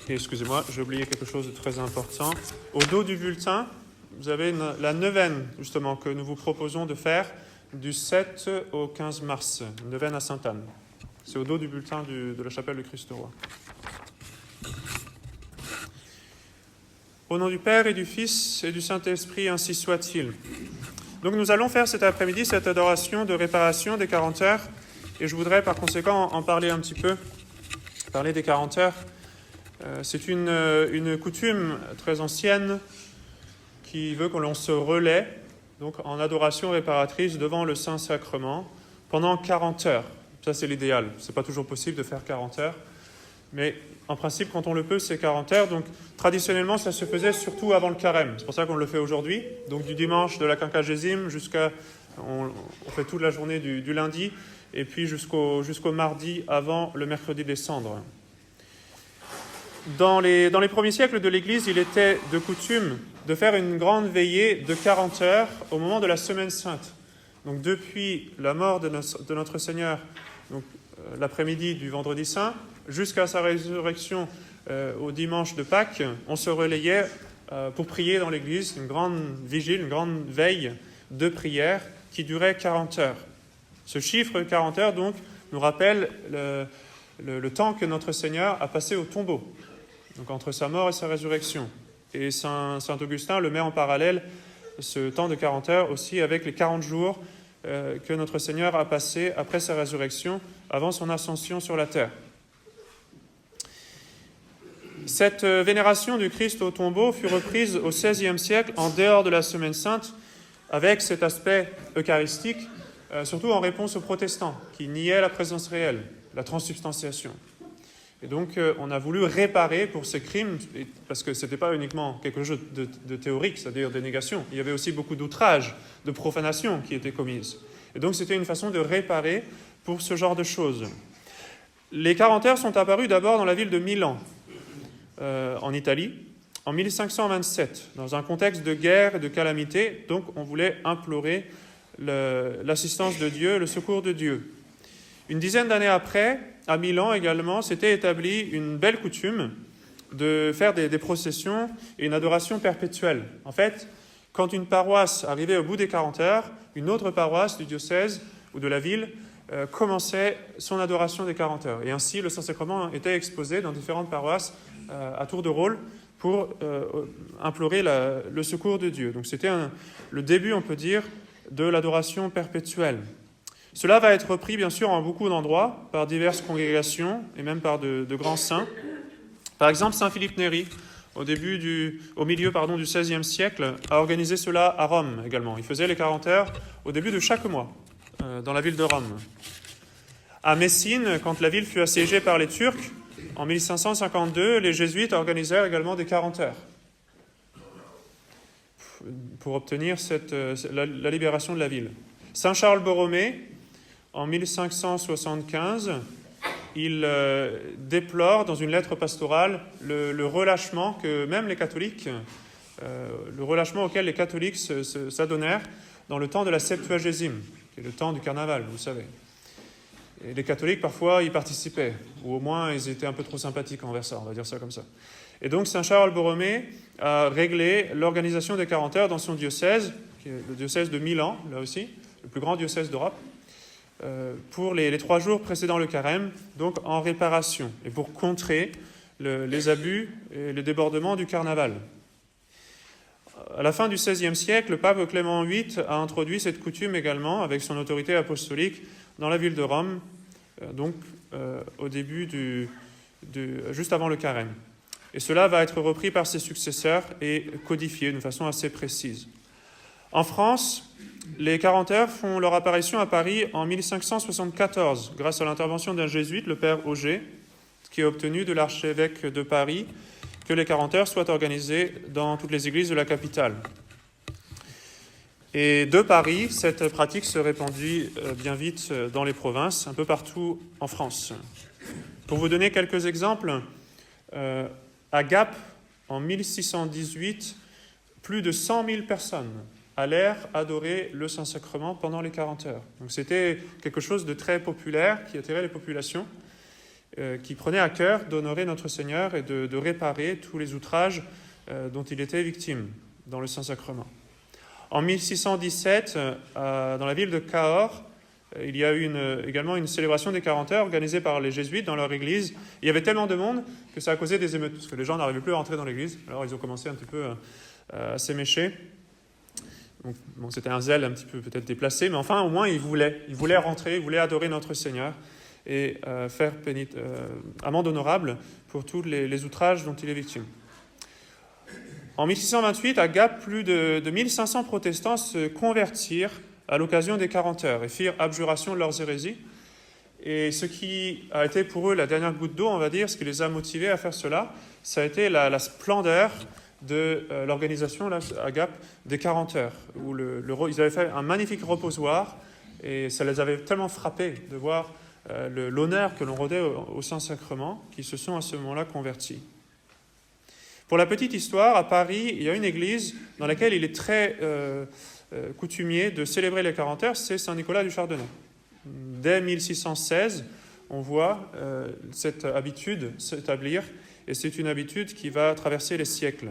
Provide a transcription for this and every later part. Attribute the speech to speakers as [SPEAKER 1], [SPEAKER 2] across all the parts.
[SPEAKER 1] Et excusez-moi, j'ai oublié quelque chose de très important. Au dos du bulletin, vous avez la neuvaine, justement, que nous vous proposons de faire du 7 au 15 mars, une neuvaine à Sainte-Anne. C'est au dos du bulletin de la chapelle du Christ-Roi. Au nom du Père et du Fils et du Saint-Esprit, ainsi soit-il. Donc nous allons faire cet après-midi cette adoration de réparation des 40 heures, et je voudrais par conséquent en parler un petit peu, parler des 40 heures. C'est une coutume très ancienne qui veut que l'on se relaie donc en adoration réparatrice devant le Saint-Sacrement pendant 40 heures. Ça, c'est l'idéal. Ce n'est pas toujours possible de faire 40 heures, mais en principe, quand on le peut, c'est 40 heures. Donc, traditionnellement, ça se faisait surtout avant le carême. C'est pour ça qu'on le fait aujourd'hui. Donc, du dimanche de la Quinquagésime jusqu'à... On fait toute la journée du lundi, et puis jusqu'au mardi avant le mercredi des Cendres. Dans les premiers siècles de l'Église, il était de coutume de faire une grande veillée de 40 heures au moment de la Semaine Sainte. Donc, depuis la mort de notre Seigneur, donc, l'après-midi du Vendredi Saint, jusqu'à sa résurrection au dimanche de Pâques, on se relayait pour prier dans l'Église, une grande vigile, une grande veille de prière qui durait 40 heures. Ce chiffre 40 heures, donc, nous rappelle le temps que notre Seigneur a passé au tombeau, donc entre sa mort et sa résurrection. Et Saint Augustin le met en parallèle, ce temps de 40 heures, aussi avec les 40 jours que notre Seigneur a passé après sa résurrection, avant son ascension sur la terre. Cette vénération du Christ au tombeau fut reprise au XVIe siècle en dehors de la Semaine Sainte, avec cet aspect eucharistique, surtout en réponse aux protestants, qui niaient la présence réelle, la transsubstantiation. Et donc, on a voulu réparer pour ces crimes, parce que ce n'était pas uniquement quelque chose de théorique, c'est-à-dire de négation. Il y avait aussi beaucoup d'outrages, de profanation qui étaient commises. Et donc, c'était une façon de réparer pour ce genre de choses. Les 40 heures sont apparues d'abord dans la ville de Milan, en Italie, en 1527, dans un contexte de guerre et de calamité. Donc, on voulait implorer l'assistance de Dieu, le secours de Dieu. Une dizaine d'années après, à Milan également, s'était établie une belle coutume de faire des processions et une adoration perpétuelle. En fait, quand une paroisse arrivait au bout des 40 heures, une autre paroisse du diocèse ou de la ville commençait son adoration des 40 heures. Et ainsi, le Saint-Sacrement était exposé dans différentes paroisses à tour de rôle pour implorer le secours de Dieu. Donc c'était le début, on peut dire, de l'adoration perpétuelle. Cela va être repris, bien sûr, en beaucoup d'endroits, par diverses congrégations et même par de grands saints. Par exemple, saint Philippe Néri, au milieu du XVIe siècle, a organisé cela à Rome également. Il faisait les 40 heures au début de chaque mois, dans la ville de Rome. À Messine, quand la ville fut assiégée par les Turcs, en 1552, les jésuites organisèrent également des 40 heures pour obtenir la libération de la ville. Saint Charles Borromée, en 1575, il déplore dans une lettre pastorale le relâchement que même les catholiques, le relâchement auquel les catholiques s'adonnèrent dans le temps de la Septuagésime, qui est le temps du carnaval, vous savez. Et les catholiques, parfois, y participaient, ou au moins, ils étaient un peu trop sympathiques envers ça, on va dire ça comme ça. Et donc, Saint Charles Borromée a réglé l'organisation des 40 heures dans son diocèse, qui est le diocèse de Milan, là aussi, le plus grand diocèse d'Europe, pour les 3 jours précédant le carême, donc en réparation, et pour contrer les abus et les débordements du carnaval. À la fin du XVIe siècle, le pape Clément VIII a introduit cette coutume également, avec son autorité apostolique, dans la ville de Rome, au début juste avant le carême. Et cela va être repris par ses successeurs et codifié d'une façon assez précise. En France, les 40 heures font leur apparition à Paris en 1574, grâce à l'intervention d'un jésuite, le père Auger, qui a obtenu de l'archevêque de Paris que les 40 heures soient organisées dans toutes les églises de la capitale. Et de Paris, cette pratique se répandit bien vite dans les provinces, un peu partout en France. Pour vous donner quelques exemples, à Gap, en 1618, plus de 100 000 personnes allèrent adorer le Saint-Sacrement pendant les 40 heures. Donc c'était quelque chose de très populaire qui attirait les populations. qui prenait à cœur d'honorer notre Seigneur et de réparer tous les outrages dont il était victime dans le Saint-Sacrement. En 1617, dans la ville de Cahors, il y a eu également une célébration des 40 heures organisée par les jésuites dans leur église. Il y avait tellement de monde que ça a causé des émeutes, parce que les gens n'arrivaient plus à rentrer dans l'église. Alors ils ont commencé un petit peu à s'émécher. Donc, bon, c'était un zèle un petit peu peut-être déplacé, mais enfin au moins ils voulaient rentrer, ils voulaient adorer notre Seigneur et faire amende honorable pour tous les outrages dont il est victime. En 1628, à Gap, plus de 1500 protestants se convertirent à l'occasion des 40 heures et firent abjuration de leurs hérésies. Et ce qui a été pour eux la dernière goutte d'eau, on va dire, ce qui les a motivés à faire cela, ça a été la splendeur de l'organisation là, à Gap des 40 heures, où ils avaient fait un magnifique reposoir, et ça les avait tellement frappés de voir l'honneur que l'on rendait au Saint-Sacrement, qu'ils se sont à ce moment-là convertis. Pour la petite histoire, à Paris, il y a une église dans laquelle il est très coutumier de célébrer les 40 heures, c'est Saint-Nicolas du Chardonnay. Dès 1616, on voit cette habitude s'établir, et c'est une habitude qui va traverser les siècles.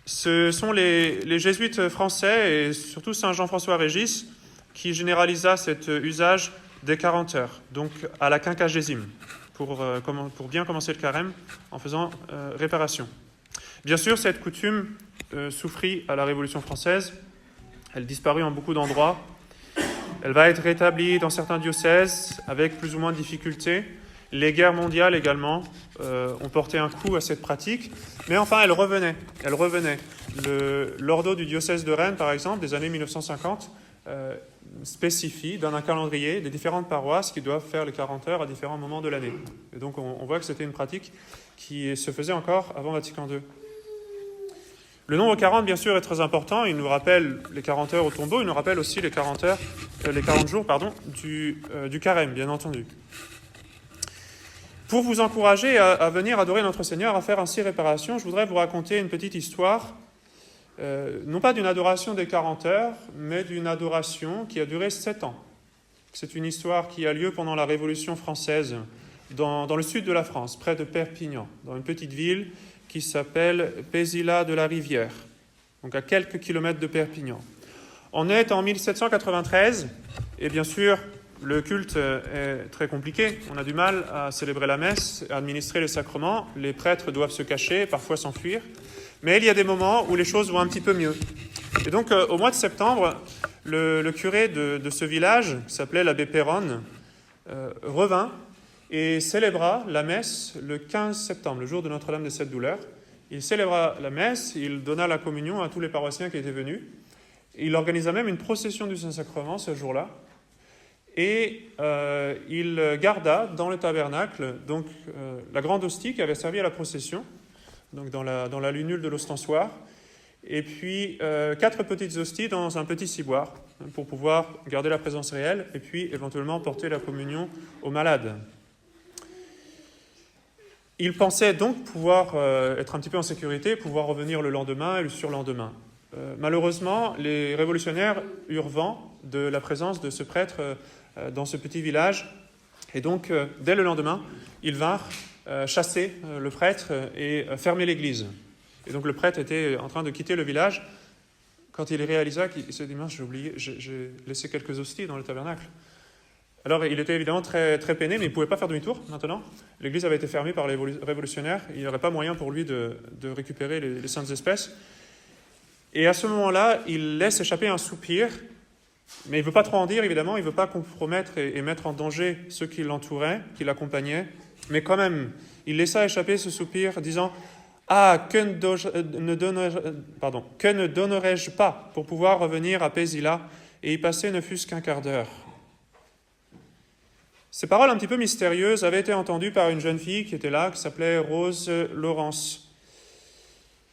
[SPEAKER 1] Ce sont les jésuites français, et surtout Saint Jean-François Régis, qui généralisa cet usage des 40 heures, donc à la quinquagésime, pour bien commencer le carême en faisant réparation. Bien sûr, cette coutume souffrit à la Révolution française. Elle disparut en beaucoup d'endroits. Elle va être rétablie dans certains diocèses avec plus ou moins de difficultés. Les guerres mondiales également ont porté un coup à cette pratique. Mais enfin, elle revenait. L'ordo du diocèse de Rennes, par exemple, des années 1950, spécifie, donne un calendrier des différentes paroisses qui doivent faire les 40 heures à différents moments de l'année. Et donc, on voit que c'était une pratique qui se faisait encore avant Vatican II. Le nombre 40, bien sûr, est très important. Il nous rappelle les 40 heures au tombeau. Il nous rappelle aussi les 40 jours du carême, bien entendu. Pour vous encourager à venir adorer notre Seigneur, à faire ainsi réparation, je voudrais vous raconter une petite histoire, non pas d'une adoration des 40 heures, mais d'une adoration qui a duré 7 ans. C'est une histoire qui a lieu pendant la Révolution française, dans le sud de la France, près de Perpignan, dans une petite ville qui s'appelle Pézilla-de-la-Rivière, donc à quelques kilomètres de Perpignan. On est en 1793, et bien sûr, le culte est très compliqué. On a du mal à célébrer la messe, à administrer les sacrements. Les prêtres doivent se cacher, parfois s'enfuir. Mais il y a des moments où les choses vont un petit peu mieux. Et donc, au mois de septembre, le curé de ce village, qui s'appelait l'abbé Péronne, revint et célébra la messe le 15 septembre, le jour de Notre-Dame des Sept Douleurs. Il célébra la messe, il donna la communion à tous les paroissiens qui étaient venus. Il organisa même une procession du Saint-Sacrement ce jour-là. Et il garda dans le tabernacle donc, la grande hostie qui avait servi à la procession, donc dans la lunule de l'ostensoir, et puis 4 petites hosties dans un petit ciboire, pour pouvoir garder la présence réelle, et puis éventuellement porter la communion aux malades. Il pensait donc pouvoir être un petit peu en sécurité, pouvoir revenir le lendemain et le surlendemain. Malheureusement, les révolutionnaires eurent vent de la présence de ce prêtre dans ce petit village. Et donc, dès le lendemain, ils vinrent chasser le prêtre et fermer l'église. Et donc, le prêtre était en train de quitter le village quand il réalisa qu'il s'est dit « Mince, j'ai laissé quelques hosties dans le tabernacle ». Alors, il était évidemment très, très peiné, mais il ne pouvait pas faire demi-tour maintenant. L'église avait été fermée par les révolutionnaires. Il n'y aurait pas moyen pour lui de récupérer les saintes espèces. Et à ce moment-là, il laisse échapper un soupir, mais il ne veut pas trop en dire, évidemment. Il ne veut pas compromettre et mettre en danger ceux qui l'entouraient, qui l'accompagnaient. Mais quand même, il laissa échapper ce soupir, disant « Ah, que ne donnerais-je pas pour pouvoir revenir à Pézilla et y passer ne fût-ce qu'un quart d'heure ?» Ces paroles un petit peu mystérieuses avaient été entendues par une jeune fille qui était là, qui s'appelait Rose Laurence.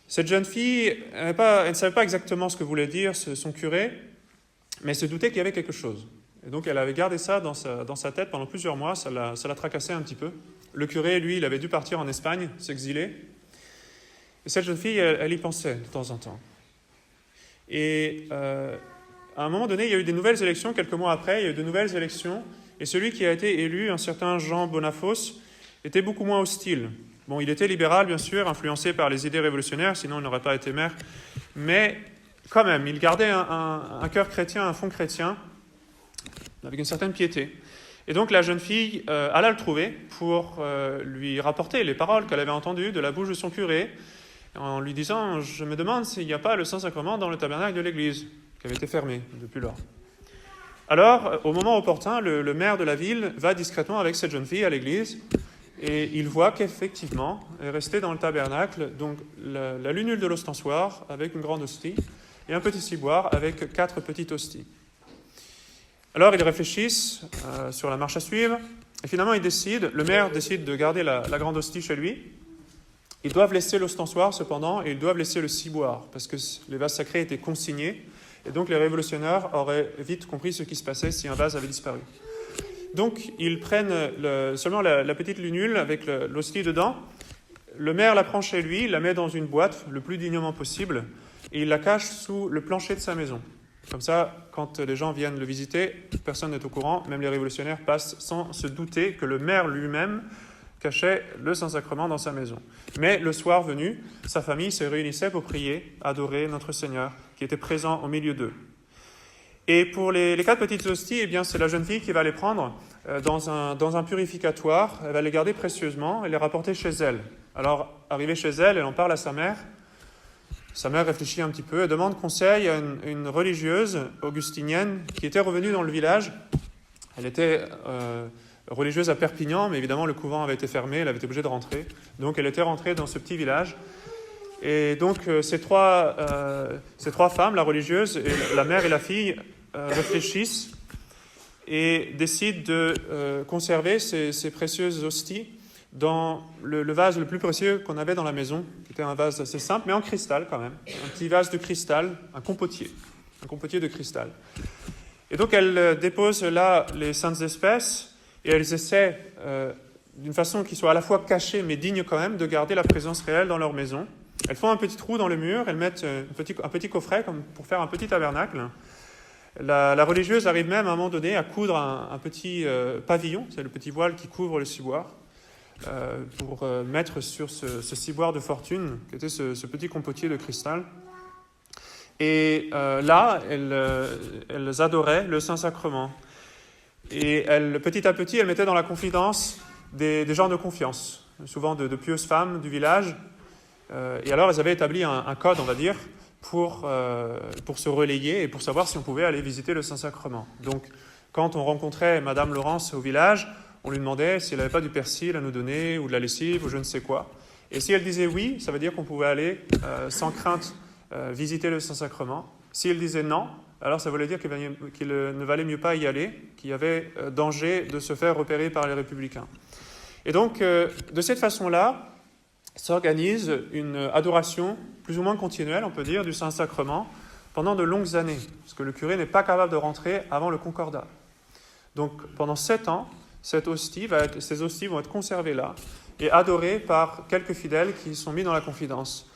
[SPEAKER 1] Cette jeune fille, elle ne savait pas exactement ce que voulait dire son curé, mais elle se doutait qu'il y avait quelque chose. Et donc elle avait gardé ça dans sa tête pendant plusieurs mois, ça la tracassait un petit peu. Le curé, lui, il avait dû partir en Espagne, s'exiler. Et cette jeune fille, elle y pensait de temps en temps. Et à un moment donné, il y a eu des nouvelles élections, quelques mois après, il y a eu de nouvelles élections. et celui qui a été élu, un certain Jean Bonafos, était beaucoup moins hostile. Bon, il était libéral, bien sûr, influencé par les idées révolutionnaires, sinon il n'aurait pas été maire, mais quand même, il gardait un cœur chrétien, un fond chrétien, avec une certaine piété. Et donc la jeune fille alla le trouver pour lui rapporter les paroles qu'elle avait entendues de la bouche de son curé, en lui disant « Je me demande s'il n'y a pas le Saint-Sacrement dans le tabernacle de l'église, qui avait été fermé depuis lors. » Alors, au moment opportun, le maire de la ville va discrètement avec cette jeune fille à l'église, et il voit qu'effectivement, elle est restée dans le tabernacle, donc la lunule de l'ostensoir avec une grande hostie, et un petit ciboire avec 4 petites hosties. Alors ils réfléchissent sur la marche à suivre, et finalement le maire décide de garder la grande hostie chez lui. Ils doivent laisser l'ostensoir cependant, et ils doivent laisser le ciboire, parce que les vases sacrés étaient consignés, et donc les révolutionnaires auraient vite compris ce qui se passait si un vase avait disparu. Donc ils prennent seulement la petite lunule avec l'hostie dedans, le maire la prend chez lui, la met dans une boîte le plus dignement possible, et il la cache sous le plancher de sa maison. Comme ça, quand les gens viennent le visiter, personne n'est au courant, même les révolutionnaires passent sans se douter que le maire lui-même cachait le Saint-Sacrement dans sa maison. Mais le soir venu, sa famille se réunissait pour prier, adorer notre Seigneur, qui était présent au milieu d'eux. Et pour les 4 petites hosties, eh bien, c'est la jeune fille qui va les prendre dans un purificatoire, elle va les garder précieusement et les rapporter chez elle. Alors, arrivée chez elle, elle en parle à sa mère. Sa mère réfléchit un petit peu et demande conseil à une religieuse augustinienne qui était revenue dans le village. Elle était religieuse à Perpignan, mais évidemment le couvent avait été fermé, elle avait été obligée de rentrer. Donc elle était rentrée dans ce petit village. Et donc ces trois femmes, la religieuse, et la mère et la fille, réfléchissent et décident de conserver ces précieuses hosties dans le vase le plus précieux qu'on avait dans la maison, qui était un vase assez simple, mais en cristal quand même. Un petit vase de cristal, un compotier de cristal. Et donc elles déposent là les saintes espèces, et elles essaient, d'une façon qui soit à la fois cachée, mais digne quand même, de garder la présence réelle dans leur maison. Elles font un petit trou dans le mur, elles mettent un petit coffret comme pour faire un petit tabernacle. La religieuse arrive même à un moment donné à coudre un petit pavillon, c'est le petit voile qui couvre le ciboire, pour mettre sur ce ciboire de fortune, qui était ce petit compotier de cristal. Et là, elles adoraient le Saint-Sacrement. Et petit à petit, elles mettaient dans la confidence des gens de confiance, souvent de pieuses femmes du village. Et alors, elles avaient établi un code, on va dire, pour se relayer et pour savoir si on pouvait aller visiter le Saint-Sacrement. Donc, quand on rencontrait Madame Laurence au village, on lui demandait si elle n'avait pas du persil à nous donner, ou de la lessive, ou je ne sais quoi. Et si elle disait oui, ça veut dire qu'on pouvait aller sans crainte visiter le Saint-Sacrement. Si elle disait non, alors ça voulait dire qu'il ne valait mieux pas y aller, qu'il y avait danger de se faire repérer par les républicains. Et donc, de cette façon-là, s'organise une adoration plus ou moins continuelle, on peut dire, du Saint-Sacrement pendant de longues années, parce que le curé n'est pas capable de rentrer avant le concordat. Donc, pendant 7 ans, ces hosties vont être conservées là et adorées par quelques fidèles qui sont mis dans la confidence.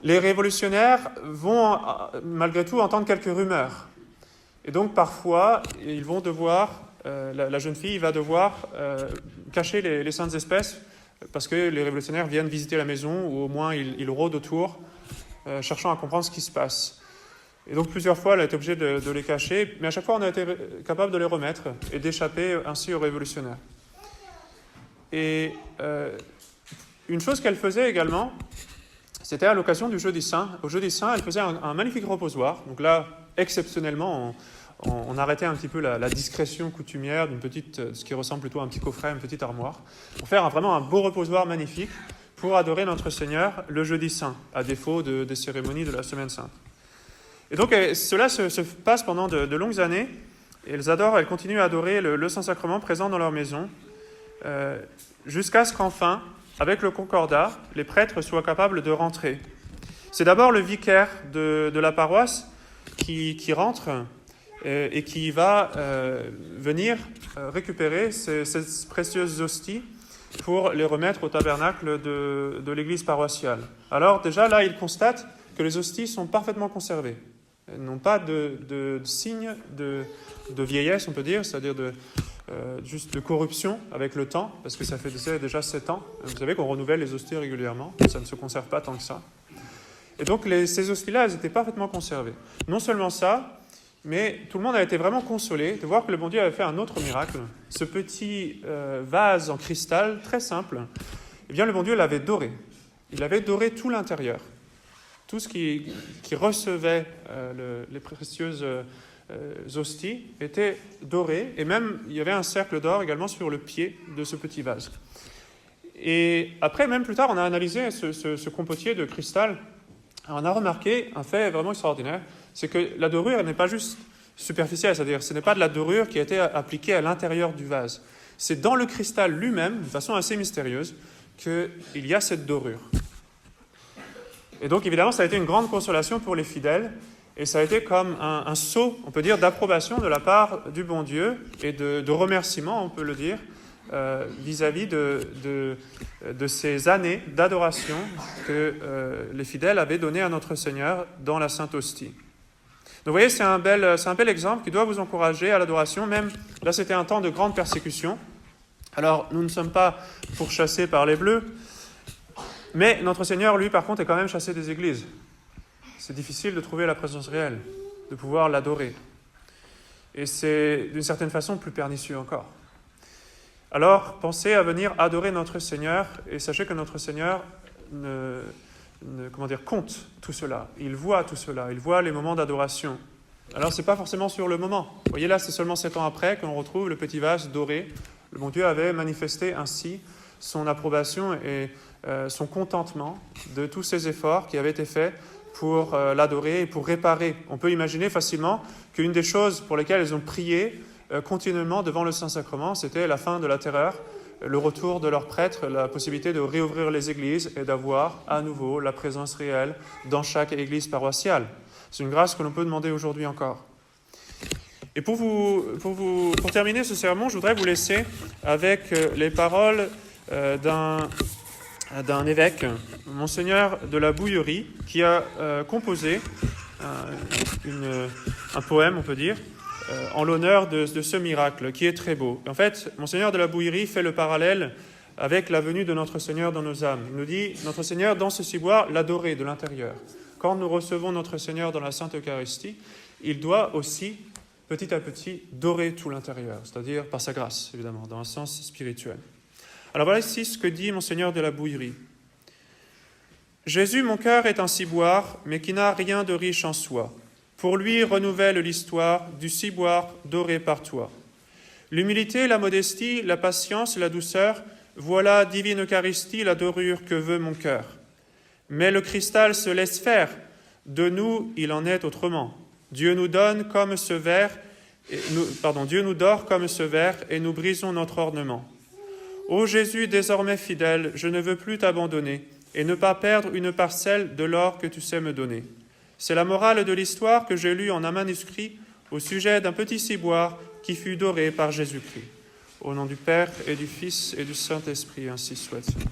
[SPEAKER 1] Les révolutionnaires vont, malgré tout, entendre quelques rumeurs. Et donc, parfois, ils vont devoir, la jeune fille va devoir cacher les saintes espèces parce que les révolutionnaires viennent visiter la maison, ou au moins ils rôdent autour, cherchant à comprendre ce qui se passe. Et donc, plusieurs fois, elle a été obligée de les cacher, mais à chaque fois, on a été capable de les remettre et d'échapper ainsi aux révolutionnaires. Et une chose qu'elle faisait également, c'était à l'occasion du Jeudi Saint. Au Jeudi Saint, elle faisait un magnifique reposoir. Donc là, exceptionnellement, on arrêtait un petit peu la discrétion coutumière d'une petite, ce qui ressemble plutôt à un petit coffret, une petite armoire, pour faire vraiment un beau reposoir magnifique pour adorer notre Seigneur le Jeudi Saint, à défaut des cérémonies de la Semaine Sainte. Et donc, cela se passe pendant de longues années. Et elles continuent à adorer le Saint-Sacrement présent dans leur maison, jusqu'à ce qu'enfin, avec le concordat, les prêtres soient capables de rentrer. C'est d'abord le vicaire de la paroisse qui rentre et qui va venir récupérer ces précieuses hosties pour les remettre au tabernacle de l'église paroissiale. Alors déjà là, il constate que les hosties sont parfaitement conservées. Elles n'ont pas de signe de vieillesse, on peut dire, c'est-à-dire juste de corruption avec le temps, parce que ça faisait déjà 7 ans. Vous savez qu'on renouvelle les hosties régulièrement, ça ne se conserve pas tant que ça. Et donc ces hosties-là, elles étaient parfaitement conservées. Non seulement ça, mais tout le monde a été vraiment consolé de voir que le bon Dieu avait fait un autre miracle. Ce petit vase en cristal, très simple, eh bien le bon Dieu l'avait doré. Il avait doré tout l'intérieur. Tout ce qui recevait les précieuses hosties était doré, et même il y avait un cercle d'or également sur le pied de ce petit vase. Et après, même plus tard, on a analysé ce compotier de cristal. On a remarqué un fait vraiment extraordinaire, c'est que la dorure elle n'est pas juste superficielle, c'est-à-dire ce n'est pas de la dorure qui a été appliquée à l'intérieur du vase. C'est dans le cristal lui-même, de façon assez mystérieuse, qu'il y a cette dorure. Et donc évidemment, ça a été une grande consolation pour les fidèles, et ça a été comme un sceau, on peut dire, d'approbation de la part du bon Dieu, et de remerciement, on peut le dire, vis-à-vis de ces années d'adoration que les fidèles avaient données à notre Seigneur dans la Sainte Hostie. Donc vous voyez, c'est un bel exemple qui doit vous encourager à l'adoration, même là c'était un temps de grande persécution. Alors nous ne sommes pas pourchassés par les Bleus, mais notre Seigneur, lui, par contre, est quand même chassé des églises. C'est difficile de trouver la présence réelle, de pouvoir l'adorer. Et c'est d'une certaine façon plus pernicieux encore. Alors, pensez à venir adorer notre Seigneur, et sachez que notre Seigneur compte tout cela. Il voit tout cela, il voit les moments d'adoration. Alors, ce n'est pas forcément sur le moment. Vous voyez là, c'est seulement 7 ans après qu'on retrouve le petit vase doré. Le bon Dieu avait manifesté ainsi son approbation et son contentement de tous ces efforts qui avaient été faits pour l'adorer et pour réparer. On peut imaginer facilement qu'une des choses pour lesquelles ils ont prié continuellement devant le Saint-Sacrement, c'était la fin de la terreur, le retour de leurs prêtres, la possibilité de réouvrir les églises et d'avoir à nouveau la présence réelle dans chaque église paroissiale. C'est une grâce que l'on peut demander aujourd'hui encore. Et pour terminer ce sermon, je voudrais vous laisser avec les paroles d'un évêque, Monseigneur de la Bouillerie, qui a composé un poème, on peut dire, en l'honneur de ce miracle, qui est très beau. En fait, Monseigneur de la Bouillerie fait le parallèle avec la venue de notre Seigneur dans nos âmes. Il nous dit, notre Seigneur, dans ce ciboire, l'adorer de l'intérieur. Quand nous recevons notre Seigneur dans la Sainte Eucharistie, il doit aussi, petit à petit, dorer tout l'intérieur, c'est-à-dire par sa grâce, évidemment, dans un sens spirituel. Alors voilà ici ce que dit Monseigneur de la Bouillerie. « Jésus, mon cœur, est un ciboire, mais qui n'a rien de riche en soi. Pour lui renouvelle l'histoire du ciboire doré par toi. L'humilité, la modestie, la patience, la douceur, voilà, divine Eucharistie, la dorure que veut mon cœur. Mais le cristal se laisse faire, de nous il en est autrement. Dieu nous donne comme ce verre, Dieu nous dore comme ce verre, et nous brisons notre ornement. Ô Jésus, désormais fidèle, je ne veux plus t'abandonner et ne pas perdre une parcelle de l'or que tu sais me donner. C'est la morale de l'histoire que j'ai lue en un manuscrit au sujet d'un petit ciboire qui fut doré par Jésus-Christ. Au nom du Père et du Fils et du Saint-Esprit, ainsi soit-il.